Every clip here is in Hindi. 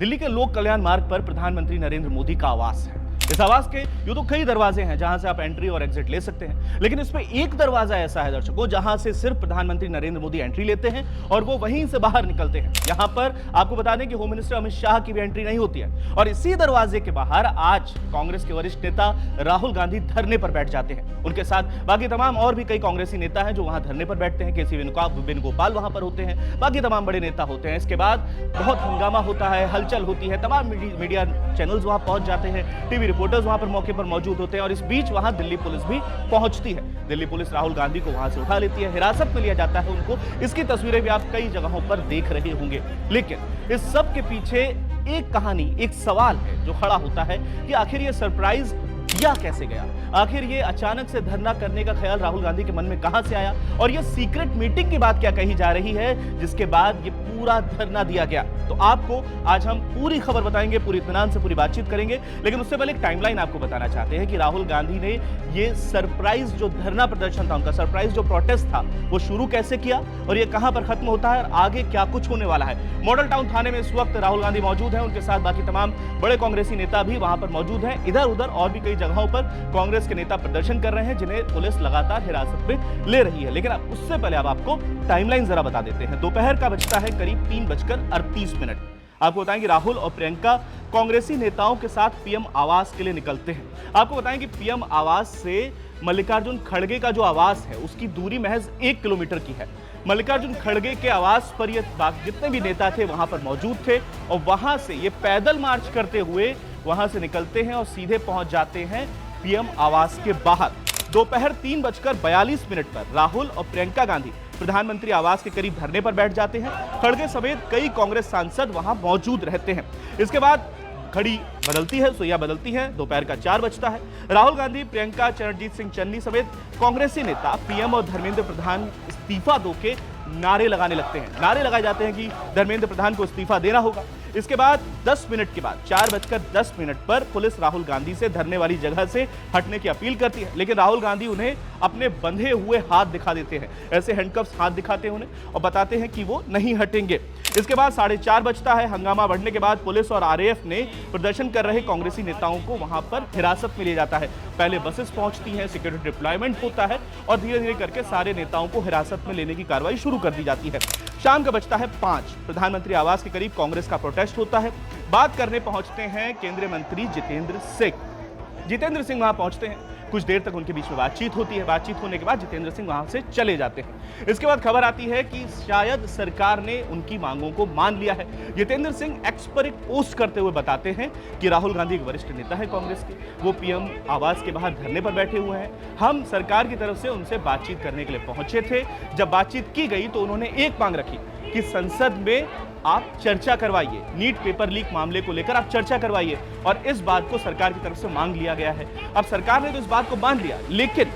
दिल्ली के लोक कल्याण मार्ग पर प्रधानमंत्री नरेंद्र मोदी का आवास है। इस आवास के यूं तो कई दरवाजे हैं जहां से आप एंट्री और एग्जिट ले सकते हैं, लेकिन इसमें एक दरवाजा ऐसा है दर्शकों जहां से सिर्फ प्रधानमंत्री नरेंद्र मोदी एंट्री लेते हैं और वो वहीं से बाहर निकलते हैं। यहां पर आपको बता दें कि होम मिनिस्टर अमित शाह की भी एंट्री नहीं होती है और इसी दरवाजे के बाहर आज कांग्रेस के वरिष्ठ नेता राहुल गांधी धरने पर बैठ जाते हैं। उनके साथ बाकी तमाम और भी कई कांग्रेसी नेता हैं जो वहां धरने पर बैठते हैं। केसी वेणुगोपाल वहां पर होते हैं, बाकी तमाम बड़े नेता होते हैं। इसके बाद बहुत हंगामा होता है, हलचल होती है, तमाम मीडिया चैनल्स वहां पहुंच जाते हैं, टीवी रिपोर्टर्स वहां पर मौके पर मौजूद होते हैं और इस बीच वहां दिल्ली पुलिस भी पहुंचती है। दिल्ली पुलिस राहुल गांधी को वहां से उठा लेती है, हिरासत में लिया जाता है उनको। इसकी तस्वीरें भी आप कई जगहों पर देख रहे होंगे। लेकिन इस सब के पीछे एक कहानी, एक सवाल है जो खड़ा होता है कि आखिर ये सरप्राइज दिया कैसे गया, आखिर ये अचानक से धरना करने का ख्याल राहुल गांधी के मन में कहां से आया और ये सीक्रेट मीटिंग की बात क्या कही जा रही है जिसके बाद ये पूरा धरना दिया गया। तो आपको आज हम पूरी खबर बताएंगे, पूरी इत्मीनान से पूरी बातचीत करेंगे। लेकिन उससे पहले एक टाइमलाइन आपको बताना चाहते हैं कि राहुल गांधी ने ये सरप्राइज जो धरना प्रदर्शन था, उनका सरप्राइज जो प्रोटेस्ट था, वो शुरू कैसे किया और ये कहां पर खत्म होता है और आगे क्या कुछ होने वाला है। मॉडल टाउन थाने में इस वक्त राहुल गांधी मौजूद हैं, उनके साथ बाकी तमाम बड़े कांग्रेसी नेता भी वहां पर मौजूद हैं। इधर उधर और भी कई जगहों पर कांग्रेस के नेता प्रदर्शन कर रहे हैं जिन्हें पुलिस लगातार हिरासत में ले रही है। लेकिन उससे पहले अब आपको टाइमलाइन जरा बता देते हैं। दोपहर का बजता है करीब 3:38। आपको बताएं कि राहुल और प्रियंका कांग्रेसी नेताओं के साथ पीएम आवास के लिए निकलते हैं। आपको बताएं कि पीएम आवास से मल्लिकार्जुन खड़गे का जो आवास है उसकी दूरी महज 1 किलोमीटर की है। मल्लिकार्जुन खड़गे के आवास पर ये जितने भी नेता थे वहां पर मौजूद थे और वहां से ये पैदल मार्च करते हुए वहां से निकलते हैं और सीधे पहुंच जाते हैं पीएम आवास के बाहर। दोपहर 3:42 पर राहुल और प्रियंका गांधी प्रधानमंत्री आवास के करीब धरने पर बैठ जाते हैं। खड़गे समेत कई कांग्रेस सांसद वहां मौजूद रहते हैं। इसके बाद घड़ी बदलती है, सुइयां बदलती है, दोपहर का 4 बजता है। राहुल गांधी, प्रियंका, चरणजीत सिंह चन्नी समेत कांग्रेसी नेता पीएम और धर्मेंद्र प्रधान इस्तीफा दो के नारे लगाने लगते हैं। नारे लगाए जाते हैं कि धर्मेंद्र प्रधान को इस्तीफा देना होगा। इसके बाद 10 मिनट के बाद 4:10 पर पुलिस राहुल गांधी से धरने वाली जगह से हटने की अपील करती है, लेकिन राहुल गांधी उन्हें अपने बंधे हुए हाथ दिखा देते हैं। ऐसे हैंडकफ्स हाथ दिखाते हैं उन्हें और बताते हैं कि वो नहीं हटेंगे। इसके बाद 4:30 बजता है। हंगामा बढ़ने के बाद पुलिस और आरएएफ ने प्रदर्शन कर रहे कांग्रेसी नेताओं को वहां पर हिरासत में लिया जाता है। पहले बसेस पहुंचती हैं, सिक्योरिटी डिप्लॉयमेंट होता है और धीरे धीरे करके सारे नेताओं को हिरासत में लेने की कार्रवाई शुरू कर दी जाती है। शाम का बजता है 5। प्रधानमंत्री आवास के करीब कांग्रेस का प्रोटेस्ट होता है। बात करने पहुंचते हैं केंद्रीय मंत्री जितेंद्र सिंह। जितेंद्र सिंह वहां पहुंचते हैं, कुछ देर तक उनके बीच में बातचीत होती है। बातचीत होने के बाद जितेंद्र सिंह वहां से चले जाते हैं। इसके बाद खबर आती है कि शायद सरकार ने उनकी मांगों को मान लिया है। जितेंद्र सिंह एक्स पर एक पोस्ट करते हुए बताते हैं कि राहुल गांधी एक वरिष्ठ नेता है कांग्रेस के, वो पीएम आवास के बाहर धरने पर बैठे हुए हैं। हम सरकार की तरफ से उनसे बातचीत करने के लिए पहुंचे थे। जब बातचीत की गई तो उन्होंने एक मांग रखी कि संसद में आप चर्चा करवाइए, नीट पेपर लीक मामले को लेकर आप चर्चा करवाइए और इस बात को सरकार की तरफ से मांग लिया गया है। अब सरकार ने तो इस बात को मान लिया, लेकिन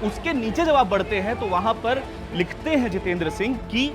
उसके नीचे जब आप बढ़ते हैं तो वहां पर लिखते हैं जितेंद्र सिंह कि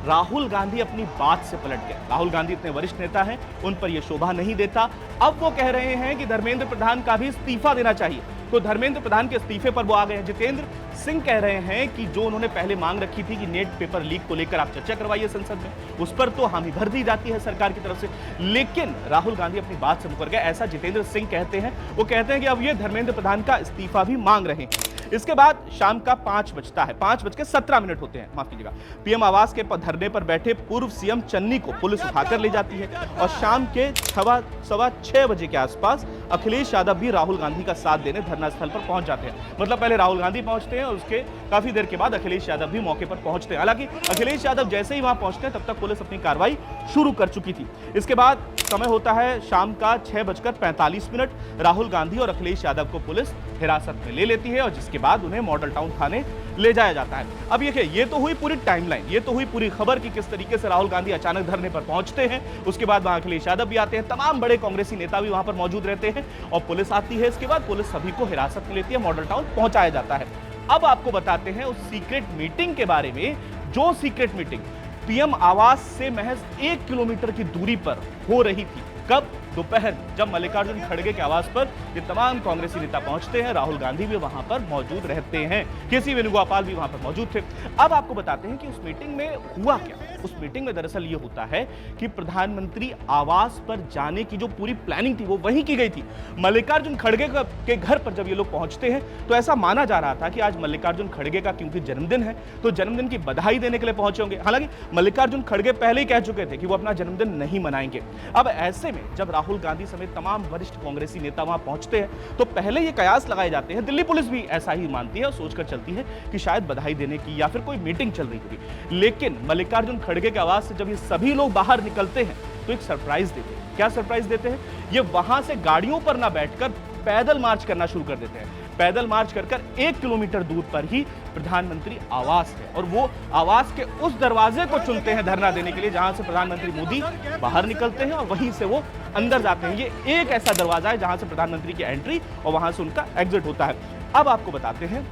राहुल गांधी अपनी बात से पलट गए। राहुल गांधी इतने वरिष्ठ नेता हैं, उन पर यह शोभा नहीं देता। अब वो कह रहे हैं कि धर्मेंद्र प्रधान का भी इस्तीफा देना चाहिए, तो धर्मेंद्र प्रधान के इस्तीफे पर वो आ गए हैं। जितेंद्र सिंह कह रहे हैं कि जो उन्होंने पहले मांग रखी थी कि नेट पेपर लीक को लेकर आप चर्चा करवाइए संसद में, उस पर तो हामी भर दी जाती है सरकार की तरफ से, लेकिन राहुल गांधी अपनी बात से मुकर गए, ऐसा जितेंद्र सिंह कहते हैं। वो कहते हैं कि अब ये धर्मेंद्र प्रधान का इस्तीफा भी मांग रहे हैं। इसके बाद शाम का 5 बजता है, 5:17 होते हैं, माफ कीजिएगा। पीएम आवास के धरने पर बैठे पूर्व सीएम चन्नी को पुलिस उठाकर ले जाती है और शाम के 6:15 बजे के आसपास अखिलेश यादव भी राहुल गांधी का साथ देने धरना स्थल पर पहुंच जाते हैं। मतलब पहले राहुल गांधी पहुंचते हैं और उसके काफी देर के बाद अखिलेश यादव भी मौके पर पहुंचते हैं। हालांकि अखिलेश यादव जैसे ही वहां पहुंचते हैं तब तक पुलिस अपनी कार्रवाई शुरू कर चुकी थी। इसके बाद समय होता है शाम का 6:45। राहुल गांधी और अखिलेश यादव को पुलिस हिरासत में ले लेती है और जिसके बाद उन्हें मॉडल टाउन थाने ले जाया जाता है। अब देखिए, ये तो हुई पूरी टाइमलाइन, ये तो हुई पूरी खबर कि किस तरीके से राहुल गांधी अचानक धरने पर पहुंचते हैं। उसके बाद वहां अखिलेश यादव भी आते हैं, तमाम बड़े कांग्रेसी नेता भी वहां पर मौजूद रहते हैं और पुलिस आती है। इसके बाद पुलिस सभी को हिरासत में लेती है, मॉडल टाउन पहुंचाया जाता है। अब आपको बताते हैं उस सीक्रेट मीटिंग के बारे में, जो सीक्रेट मीटिंग पीएम आवास से महज 1 किलोमीटर की दूरी पर हो रही थी। कब? दोपहर, जब मल्लिकार्जुन खड़गे के आवास पर ये तमाम कांग्रेसी नेता पहुंचते हैं। राहुल गांधी भी वहां पर मौजूद रहते हैं, केसी वेणुगोपाल भी वहां पर मौजूद थे। अब आपको बताते हैं कि उस मीटिंग में हुआ क्या। उस मीटिंग में दरअसल ये होता है कि प्रधानमंत्री आवास पर जाने की जो पूरी प्लानिंग थी वो वहीं की गई थी। मल्लिकार्जुन खड़गे के घर पर जब ये लोग पहुंचते हैं तो ऐसा माना जा रहा था कि आज मल्लिकार्जुन खड़गे का क्योंकि जन्मदिन है तो जन्मदिन की बधाई देने के लिए पहुंचे होंगे। हालांकि मल्लिकार्जुन खड़गे पहले ही कह चुके थे कि वो अपना जन्मदिन नहीं मनाएंगे। अब ऐसे में जब राहुल गांधी समेत तमाम वरिष्ठ कांग्रेसी नेता वहां पहुंचते हैं तो पहले ये कयास लगाए जाते हैं, दिल्ली पुलिस भी ऐसा ही मानती है और सोचकर चलती है कि शायद बधाई देने की या फिर कोई मीटिंग चल रही होगी। लेकिन मल्लिकार्जुन खड़गे के आवास से जब ये सभी लोग बाहर निकलते हैं तो एक सरप्राइज देते हैं। क्या सरप्राइज देते हैं? ये वहां से गाड़ियों पर ना बैठकर पैदल मार्च करना शुरू कर देते हैं। पैदल मार्च कर 1 किलोमीटर दूर पर ही प्रधानमंत्री आवास है और वो आवास के उस दरवाजे को चुनते हैं धरना देने के लिए जहां से प्रधानमंत्री मोदी बाहर निकलते हैं और वहीं से वो अंदर जाते हैं। ये एक ऐसा दरवाजा है जहां से प्रधानमंत्री की एंट्री और वहां से उनका एग्जिट होता है। अब आपको बताते हैं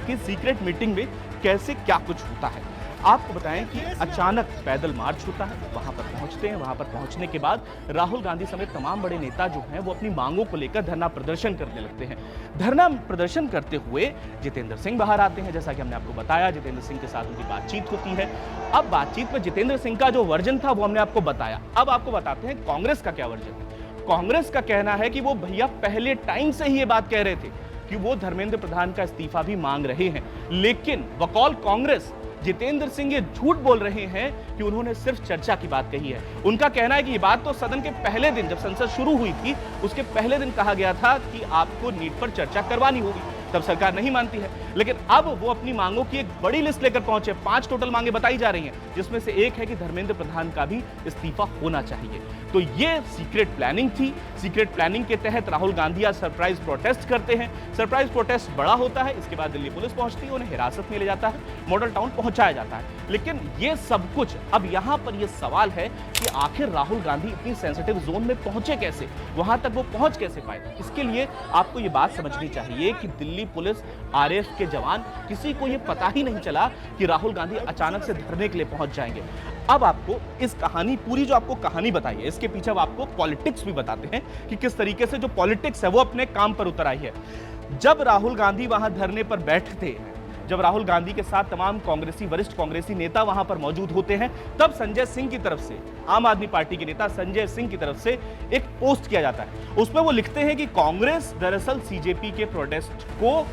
कि सीक्रेट मीटिंग में कैसे क्या कुछ होता है। आपको बताएं कि अचानक पैदल मार्च होता है, वहां पर पहुंचते हैं। वहां पर पहुंचने के बाद राहुल गांधी समेत तमाम बड़े नेता जो हैं वो अपनी मांगों को लेकर धरना प्रदर्शन करने लगते हैं। धरना प्रदर्शन करते हुए जितेंद्र सिंह बाहर आते हैं। जैसा कि हमने आपको बताया, जितेंद्र सिंह के साथ उनकी बातचीत होती है। अब बातचीत में जितेंद्र सिंह का जो वर्जन था वो हमने आपको बताया। अब आपको बताते हैं कांग्रेस का क्या वर्जन है। कांग्रेस का कहना है कि वो भैया पहले टाइम से ही ये बात कह रहे थे कि वो धर्मेंद्र प्रधान का इस्तीफा भी मांग रहे हैं, लेकिन बकौल कांग्रेस जितेंद्र सिंह ये झूठ बोल रहे हैं कि उन्होंने सिर्फ चर्चा की बात कही है। उनका कहना है कि ये बात तो सदन के पहले दिन जब संसद शुरू हुई थी उसके पहले दिन कहा गया था कि आपको नीट पर चर्चा करवानी होगी, तब सरकार नहीं मानती है। लेकिन अब वो अपनी मांगों की एक बड़ी लिस्ट लेकर पहुंचे। 5 टोटल मांगे बताई जा रही हैं, जिसमें से एक है कि धर्मेंद्र प्रधान का भी इस्तीफा होना चाहिए। तो ये सीक्रेट प्लानिंग थी। सीक्रेट प्लानिंग के तहत राहुल गांधी आज सरप्राइज प्रोटेस्ट करते हैं। सरप्राइज प्रोटेस्ट बड़ा होता है, इसके बाद दिल्ली पुलिस पहुंचती है, उन्हें हिरासत में ले जाता है, मॉडल टाउन पहुंचाया जाता है। लेकिन ये सब कुछ, अब यहां पर यह सवाल है कि आखिर राहुल गांधी इतनी सेंसिटिव जोन में पहुंचे कैसे, वहां तक वो पहुंच कैसे पाए। इसके लिए आपको ये बात समझनी चाहिए कि दिल्ली पुलिस, आरएएफ के जवान, किसी को ये पता ही नहीं चला कि राहुल गांधी अचानक से धरने के लिए पहुंच जाएंगे। अब आपको इस कहानी, पूरी जो आपको कहानी बताई है, इसके पीछे आपको पॉलिटिक्स भी बताते हैं कि किस तरीके से जो पॉलिटिक्स है वो अपने काम पर उतर आई है। जब राहुल गांधी वहां धरने पर बैठते हैं, जब राहुल गांधी के साथ तमाम कांग्रेसी, वरिष्ठ कांग्रेसी नेता वहां पर मौजूद होते हैं, तब संजय सिंह की तरफ से, आम आदमी पार्टी के नेता संजय सिंह की तरफ से एक पोस्ट किया जाता है। उसमें वो लिखते हैं कि कांग्रेस दरअसल सीजेपी के प्रोटेस्ट को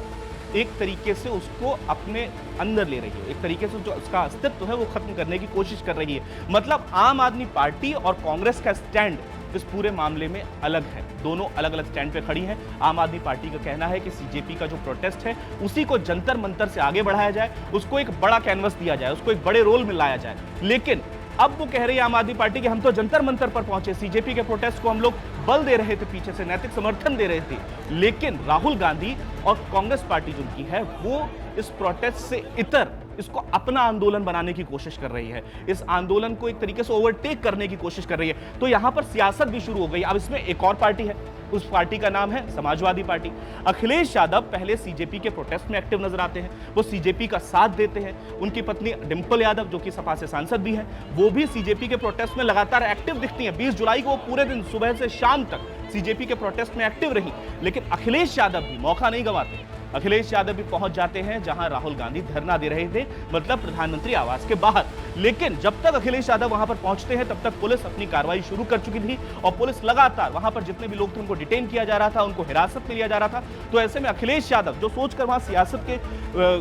एक तरीके से उसको अपने अंदर ले रही है, एक तरीके से जो उसका अस्तित्व है वो खत्म करने की कोशिश कर रही है। मतलब आम आदमी पार्टी और कांग्रेस का स्टैंड इस पूरे मामले में अलग है, दोनों अलग अलग स्टैंड पे खड़ी हैं। आम आदमी पार्टी का कहना है कि सीजेपी का जो प्रोटेस्ट है उसी को जंतर मंतर से आगे बढ़ाया जाए, उसको एक बड़ा कैनवस दिया जाए, उसको एक बड़े रोल में लाया जाए। लेकिन अब वो कह रही है आम आदमी पार्टी कि हम तो जंतर मंतर पर पहुंचे, सीजेपी के प्रोटेस्ट को हम लोग बल दे रहे थे, पीछे से नैतिक समर्थन दे रहे थे, लेकिन राहुल गांधी और कांग्रेस पार्टी जो उनकी है वो इस प्रोटेस्ट से इतर इसको अपना आंदोलन बनाने की कोशिश कर रही है, इस आंदोलन को एक तरीके से ओवरटेक करने की कोशिश कर रही है। तो यहां पर सियासत भी शुरू हो गई। अब इसमें एक और पार्टी है, उस पार्टी का नाम है समाजवादी पार्टी। अखिलेश यादव पहले सीजेपी के प्रोटेस्ट में एक्टिव नजर आते हैं, वो सीजेपी का साथ देते हैं। उनकी पत्नी डिंपल यादव जो कि सपा से सांसद भी हैं, वो भी सीजेपी के प्रोटेस्ट में लगातार एक्टिव दिखती हैं। 20 जुलाई को वो पूरे दिन सुबह से शाम तक सीजेपी के प्रोटेस्ट में एक्टिव रही। लेकिन अखिलेश यादव भी मौका नहीं गंवाते, अखिलेश यादव भी पहुंच जाते हैं जहां राहुल गांधी धरना दे रहे थे, मतलब प्रधानमंत्री आवास के बाहर। लेकिन जब तक अखिलेश यादव वहां पर पहुंचते हैं तब तक पुलिस अपनी कार्रवाई शुरू कर चुकी थी और पुलिस लगातार वहां पर जितने भी लोग थे उनको डिटेन किया जा रहा था, उनको हिरासत में लिया जा रहा था। तो ऐसे में अखिलेश यादव जो सोचकर वहां सियासत के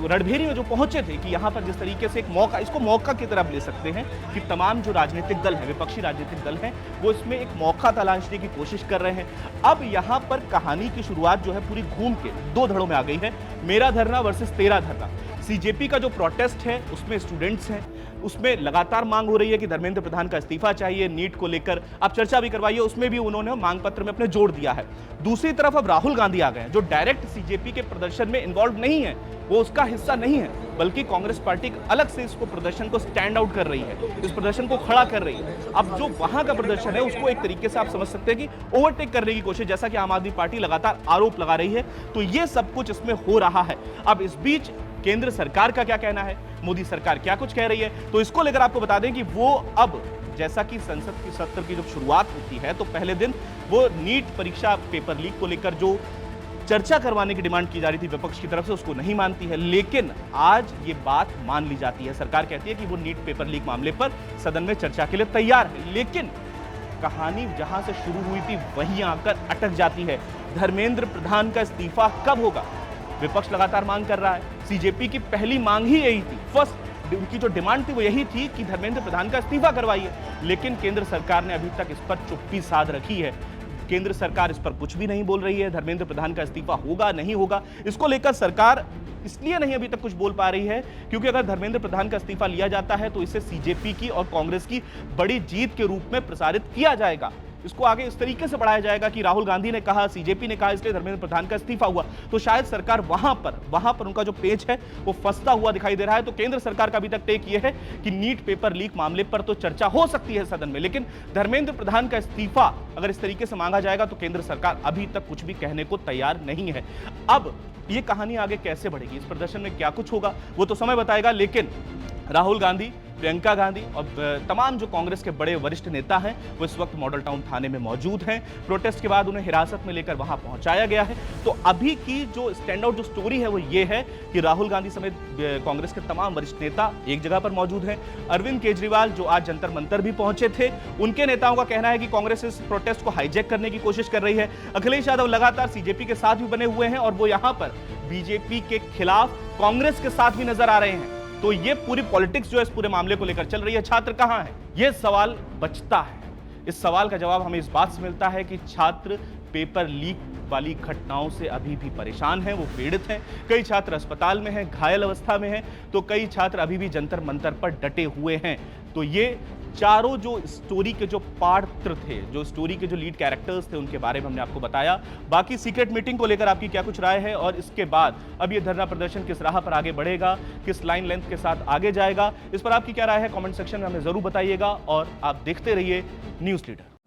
रणभेरी में जो पहुंचे थे कि यहां पर जिस तरीके से एक मौका, इसको मौका की तरफ ले सकते हैं कि तमाम जो राजनीतिक दल है, विपक्षी राजनीतिक दल है, वो इसमें एक मौका तलाशने की कोशिश कर रहे हैं। अब यहां पर कहानी की शुरुआत जो है पूरी घूम के 2 धड़ों में आ गई है। मेरा धरना वर्सेस तेरा धरना। सीजेपी का जो प्रोटेस्ट है उसमें स्टूडेंट्स हैं, उसमें लगातार मांग हो रही है कि धर्मेंद्र प्रधान का इस्तीफा चाहिए, नीट को लेकर आप चर्चा भी करवाइए, उसमें भी उन्होंने मांग पत्र में अपने जोड़ दिया है। दूसरी तरफ अब राहुल गांधी आ गए हैं जो डायरेक्ट सीजेपी के प्रदर्शन में इन्वॉल्व नहीं है, वो उसका हिस्सा नहीं है, बल्कि कांग्रेस पार्टी अलग से इसको प्रदर्शन को स्टैंड आउट कर रही है, इस प्रदर्शन को खड़ा कर रही है। अब जो वहां का प्रदर्शन है उसको एक तरीके से आप समझ सकते हैं कि ओवरटेक करने की कोशिश, जैसा कि आम आदमी पार्टी लगातार आरोप लगा रही है। तो ये सब कुछ इसमें हो रहा है। अब इस बीच केंद्र सरकार का क्या कहना है, मोदी सरकार क्या कुछ कह रही है, तो इसको लेकर आपको बता दें कि वो अब जैसा कि संसद की सत्र की जब शुरुआत होती है तो पहले दिन वो नीट परीक्षा पेपर लीक को लेकर जो चर्चा करवाने की डिमांड की जा रही थी विपक्ष की तरफ से, उसको नहीं मानती है। लेकिन आज ये बात मान ली जाती है। सरकार कहती है कि वो नीट पेपर लीक मामले पर सदन में चर्चा के लिए तैयार है, लेकिन कहानी जहां से शुरू हुई थी वहीं आकर अटक जाती है। धर्मेंद्र प्रधान का इस्तीफा कब होगा, विपक्ष लगातार मांग कर रहा है। सीजेपी की पहली मांग ही यही थी, फर्स्ट उनकी जो डिमांड थी वो यही थी कि धर्मेंद्र प्रधान का इस्तीफा करवाइए। लेकिन केंद्र सरकार ने अभी तक इस पर चुप्पी साध रखी है। केंद्र सरकार इस पर कुछ भी नहीं बोल रही है। धर्मेंद्र प्रधान का इस्तीफा होगा नहीं होगा, इसको लेकर सरकार इसलिए नहीं अभी तक कुछ बोल पा रही है क्योंकि अगर धर्मेंद्र प्रधान का इस्तीफा लिया जाता है तो इसे सीजेपी की और कांग्रेस की बड़ी जीत के रूप में प्रसारित किया जाएगा। इसको आगे इस तरीके से बढ़ाया जाएगा कि राहुल गांधी ने कहा, सीजेपी ने कहा, इसलिए धर्मेंद्र प्रधान का इस्तीफा हुआ। तो शायद सरकार वहां पर उनका जो पेच है वो फंसता हुआ दिखाई दे रहा है। तो केंद्र सरकार का अभी तक टेक ये है कि नीट पेपर लीक मामले पर तो चर्चा हो सकती है सदन में, लेकिन धर्मेंद्र प्रधान का इस्तीफा अगर इस तरीके से मांगा जाएगा तो केंद्र सरकार अभी तक कुछ भी कहने को तैयार नहीं है। अब ये कहानी आगे कैसे बढ़ेगी, इस प्रदर्शन में क्या कुछ होगा वो तो समय बताएगा। लेकिन राहुल गांधी, प्रियंका गांधी और तमाम जो कांग्रेस के बड़े वरिष्ठ नेता हैं वो इस वक्त मॉडल टाउन थाने में मौजूद हैं। प्रोटेस्ट के बाद उन्हें हिरासत में लेकर वहां पहुंचाया गया है। तो अभी की जो स्टैंड आउट जो स्टोरी है वो ये है कि राहुल गांधी समेत कांग्रेस के तमाम वरिष्ठ नेता एक जगह पर मौजूद हैं। अरविंद केजरीवाल जो आज जंतर मंतर भी पहुंचे थे, उनके नेताओं का कहना है कि कांग्रेस इस प्रोटेस्ट को हाईजैक करने की कोशिश कर रही है। अखिलेश यादव लगातार सीजेपी के साथ भी बने हुए हैं और वो यहां पर बीजेपी के खिलाफ कांग्रेस के साथ भी नजर आ रहे हैं। तो ये पूरी पॉलिटिक्स जो है इस पूरे मामले को लेकर चल रही है। छात्र कहां है, ये सवाल बचता है। इस सवाल का जवाब हमें इस बात से मिलता है कि छात्र पेपर लीक वाली घटनाओं से अभी भी परेशान हैं, वो पीड़ित हैं। कई छात्र अस्पताल में हैं, घायल अवस्था में हैं, तो कई छात्र अभी भी जंतर मंतर पर डटे हुए हैं। तो ये चारों जो स्टोरी के जो पात्र थे, जो स्टोरी के जो लीड कैरेक्टर्स थे, उनके बारे में हमने आपको बताया। बाकी सीक्रेट मीटिंग को लेकर आपकी क्या कुछ राय है और इसके बाद अब ये धरना प्रदर्शन किस राह पर आगे बढ़ेगा, किस लाइन लेंथ के साथ आगे जाएगा, इस पर आपकी क्या राय है कमेंट सेक्शन में हमें जरूर बताइएगा। और आप देखते रहिए न्यूज़ लीडर।